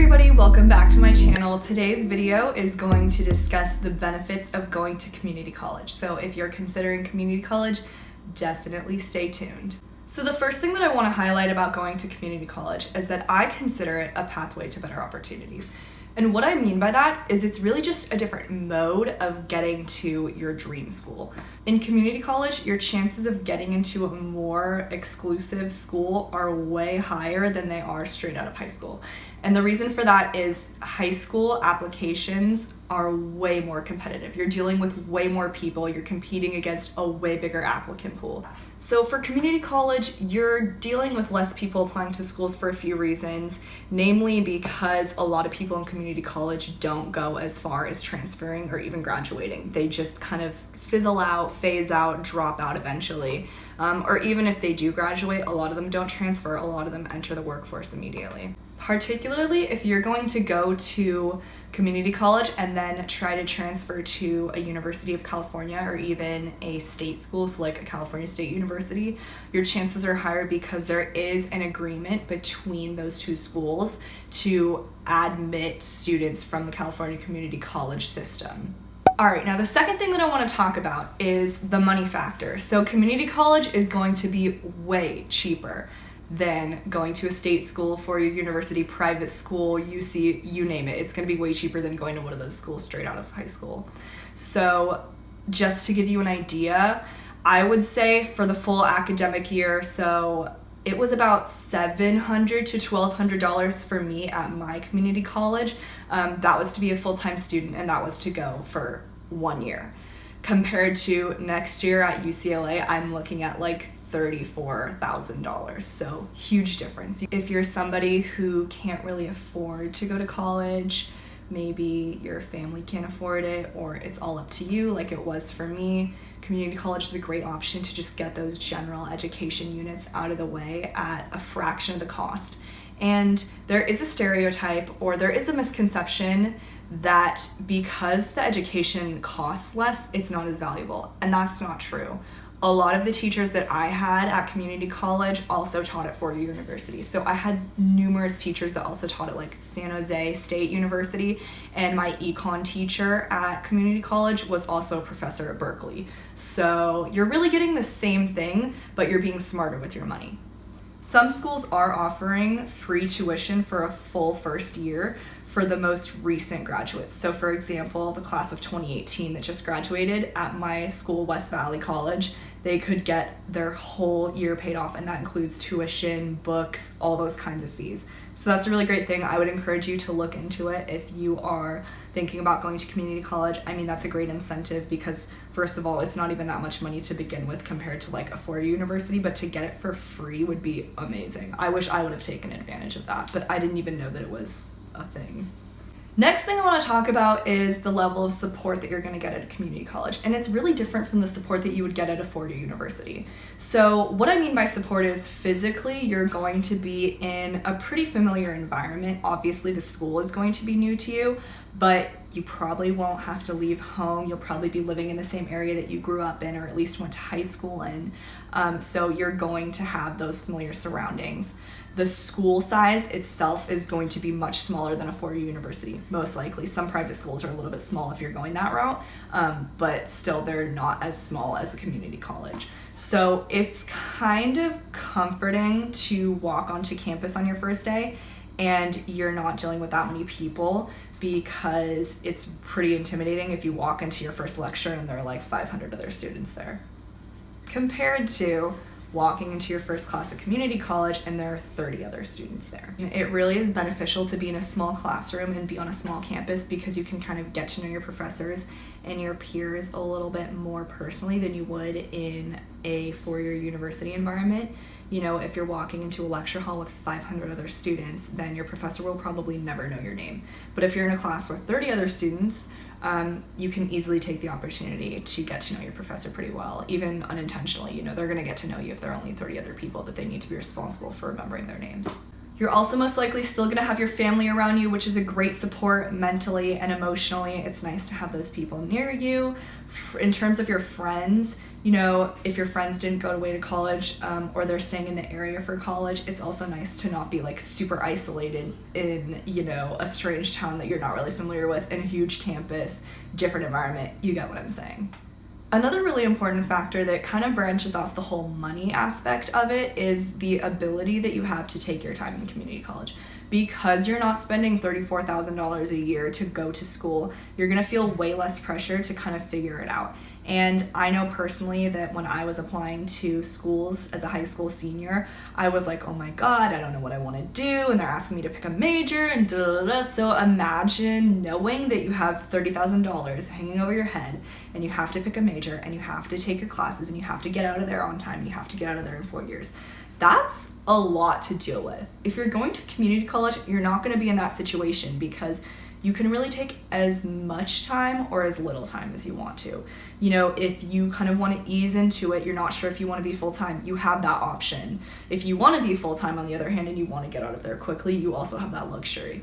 everybody, welcome back to my channel. Today's video is going to discuss the benefits of going to community college. So if you're considering community college, definitely stay tuned. So the first thing that I want to highlight about going to community college is that I consider it a pathway to better opportunities. And what I mean by that is it's really just a different mode of getting to your dream school. In community college, your chances of getting into a more exclusive school are way higher than they are straight out of high school. And the reason for that is high school applications are way more competitive. You're dealing with way more people. You're competing against a way bigger applicant pool. So for community college, you're dealing with less people applying to schools for a few reasons, namely because a lot of people in community college don't go as far as transferring or even graduating. They just kind of fizzle out, phase out, drop out eventually. Or even if they do graduate, a lot of them don't transfer. A lot of them enter the workforce immediately. Particularly if you're going to go to community college and then try to transfer to a University of California or even a state school, so like a California State University, your chances are higher because there is an agreement between those two schools to admit students from the California community college system. All right, now the second thing that I want to talk about is the money factor. So community college is going to be way cheaper than going to a state school, four-year university, private school, UC, you name it. It's going to be way cheaper than going to one of those schools straight out of high school. So just to give you an idea, I would say for the full academic year, so it was about $700 to $1,200 for me at my community college. That was to be a full-time student, and that was to go for 1 year. Compared to next year at UCLA, I'm looking at like $34,000, so huge difference. If you're somebody who can't really afford to go to college, maybe your family can't afford it, or it's all up to you like it was for me, community college is a great option to just get those general education units out of the way at a fraction of the cost. And there is a stereotype, or there is a misconception that because the education costs less, it's not as valuable, and that's not true. A lot of the teachers that I had at community college also taught at four-year universities. So I had numerous teachers that also taught at like San Jose State University, and my econ teacher at community college was also a professor at Berkeley. So you're really getting the same thing, but you're being smarter with your money. Some schools are offering free tuition for a full first year for the most recent graduates. So for example, the class of 2018 that just graduated at my school, West Valley College, they could get their whole year paid off, and that includes tuition, books, all those kinds of fees. So that's a really great thing. I would encourage you to look into it if you are thinking about going to community college. I mean, that's a great incentive because first of all, it's not even that much money to begin with compared to like a four-year university, but to get it for free would be amazing. I wish I would have taken advantage of that, but I didn't even know that it was a thing. Next thing I want to talk about is the level of support that you're going to get at a community college. And it's really different from the support that you would get at a four-year university. So what I mean by support is physically you're going to be in a pretty familiar environment. Obviously the school is going to be new to you, but you probably won't have to leave home. You'll probably be living in the same area that you grew up in or at least went to high school in. So you're going to have those familiar surroundings. The school size itself is going to be much smaller than a four-year university, most likely. Some private schools are a little bit small if you're going that route, but still they're not as small as a community college. So it's kind of comforting to walk onto campus on your first day and you're not dealing with that many people, because it's pretty intimidating if you walk into your first lecture and there are like 500 other students there, compared to walking into your first class at community college and there are 30 other students there. It really is beneficial to be in a small classroom and be on a small campus because you can kind of get to know your professors and your peers a little bit more personally than you would in a four-year university environment. You know, if you're walking into a lecture hall with 500 other students, then your professor will probably never know your name. But if you're in a class with 30 other students, you can easily take the opportunity to get to know your professor pretty well, even unintentionally. You know, they're going to get to know you if there are only 30 other people that they need to be responsible for remembering their names. You're also most likely still gonna have your family around you, which is a great support mentally and emotionally. It's nice to have those people near you. In terms of your friends, you know, if your friends didn't go away to college or they're staying in the area for college, it's also nice to not be like super isolated in, you know, a strange town that you're not really familiar with, in a huge campus, different environment. You get what I'm saying. Another really important factor that kind of branches off the whole money aspect of it is the ability that you have to take your time in community college. Because you're not spending $34,000 a year to go to school, you're gonna feel way less pressure to kind of figure it out. And I know personally that when I was applying to schools as a high school senior, I was like, oh my God, I don't know what I want to do. And they're asking me to pick a major and da da da. So imagine knowing that you have $30,000 hanging over your head and you have to pick a major and you have to take your classes and you have to get out of there on time and you have to get out of there in 4 years. That's a lot to deal with. If you're going to community college, you're not going to be in that situation because you can really take as much time or as little time as you want to. You know, if you kind of want to ease into it, you're not sure if you want to be full-time, you have that option. If you want to be full-time, on the other hand, and you want to get out of there quickly, you also have that luxury.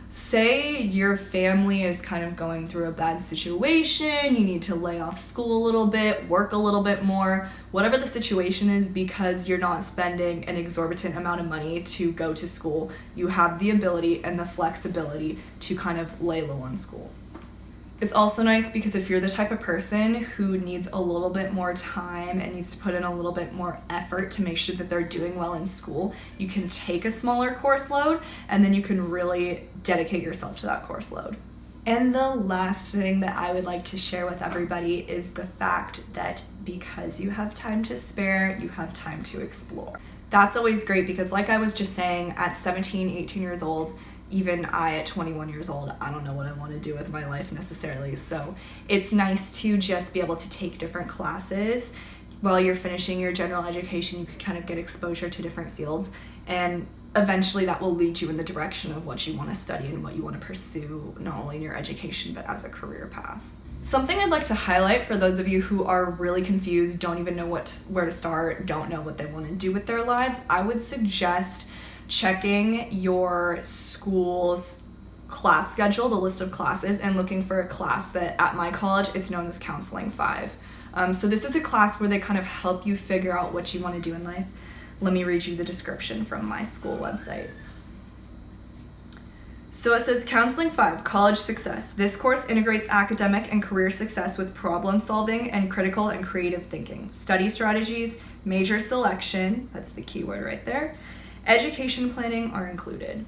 Say your family is kind of going through a bad situation, you need to lay off school a little bit, work a little bit more, whatever the situation is, because you're not spending an exorbitant amount of money to go to school, you have the ability and the flexibility to kind of lay low on school. It's also nice because if you're the type of person who needs a little bit more time and needs to put in a little bit more effort to make sure that they're doing well in school, you can take a smaller course load and then you can really dedicate yourself to that course load. And the last thing that I would like to share with everybody is the fact that because you have time to spare, you have time to explore. That's always great because, like I was just saying, at 17, 18 years old, even I at 21 years old, I don't know what I want to do with my life necessarily. So it's nice to just be able to take different classes while you're finishing your general education. You can kind of get exposure to different fields, and eventually that will lead you in the direction of what you want to study and what you want to pursue, not only in your education, but as a career path. Something I'd like to highlight for those of you who are really confused, don't even know where to start, don't know what they want to do with their lives, I would suggest checking your school's class schedule, the list of classes, and looking for a class that at my college, it's known as Counseling 5. So this is a class where they kind of help you figure out what you want to do in life. Let me read you the description from my school website. So it says, Counseling 5, College Success. This course integrates academic and career success with problem solving and critical and creative thinking. Study strategies, major selection, that's the key word right there, education planning are included.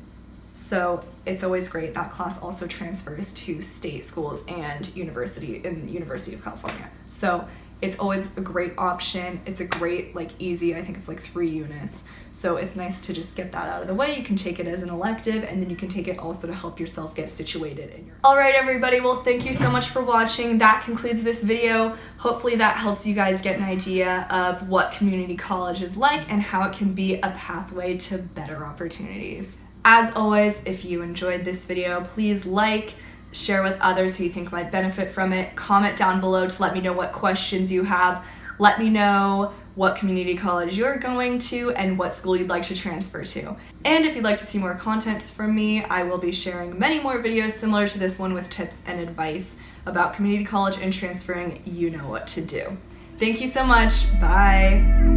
So it's always great. That class also transfers to state schools and University of California. So it's always a great option. It's a great, easy, I think it's 3 units. So it's nice to just get that out of the way. You can take it as an elective, and then you can take it also to help yourself get situated in your... All right, everybody. Well, thank you so much for watching. That concludes this video. Hopefully that helps you guys get an idea of what community college is like and how it can be a pathway to better opportunities. As always, if you enjoyed this video, please share with others who you think might benefit from it. Comment down below to let me know what questions you have. Let me know what community college you're going to and what school you'd like to transfer to. And if you'd like to see more content from me, I will be sharing many more videos similar to this one with tips and advice about community college and transferring. You know what to do. Thank you so much. Bye.